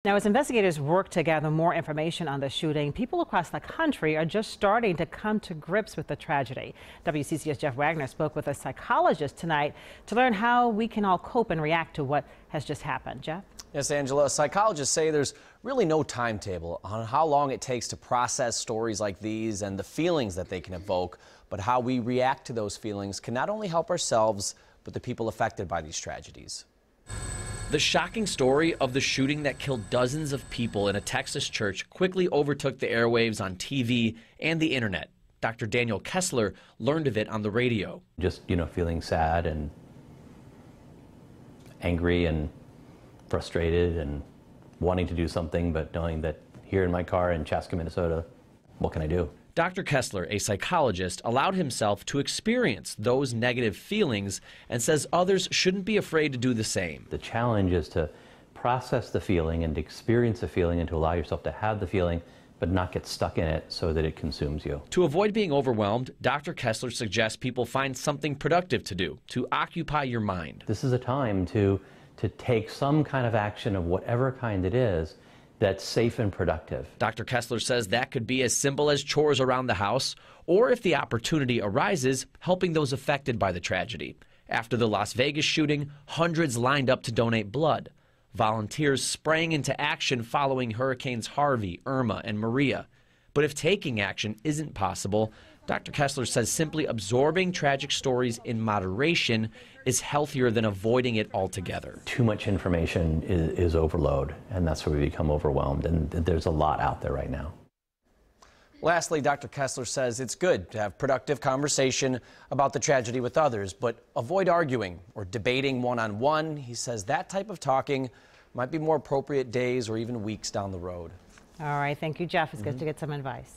Now, as investigators work to gather more information on the shooting, people across the country are just starting to come to grips with the tragedy. WCCO's Jeff Wagner spoke with a psychologist tonight to learn how we can all cope and react to what has just happened. Jeff? Yes, Angela, psychologists say there's really no timetable on how long it takes to process stories like these and the feelings that they can evoke, but how we react to those feelings can not only help ourselves, but the people affected by these tragedies. The shocking story of the shooting that killed dozens of people in a Texas church quickly overtook the airwaves on TV and the internet. Dr. Daniel Kessler learned of it on the radio. Just, feeling sad and angry and frustrated and wanting to do something, but knowing that here in my car in Chaska, Minnesota, what can I do? Dr. Kessler, a psychologist, allowed himself to experience those negative feelings and says others shouldn't be afraid to do the same. The challenge is to process the feeling and to experience the feeling and to allow yourself to have the feeling but not get stuck in it so that it consumes you. To avoid being overwhelmed, Dr. Kessler suggests people find something productive to do, to occupy your mind. This is a time to take some kind of action of whatever kind it is that's safe and productive. Dr. Kessler says that could be as simple as chores around the house, or if the opportunity arises, helping those affected by the tragedy. After the Las Vegas shooting, hundreds lined up to donate blood. Volunteers sprang into action following Hurricanes Harvey, Irma, and Maria. But if taking action isn't possible, Dr. Kessler says simply absorbing tragic stories in moderation is healthier than avoiding it altogether. Too much information is overload, and that's where we become overwhelmed, and there's a lot out there right now. Lastly, Dr. Kessler says it's good to have productive conversation about the tragedy with others, but avoid arguing or debating one-on-one. He says that type of talking might be more appropriate days or even weeks down the road. All right. Thank you, Jeff. It's good to get some advice.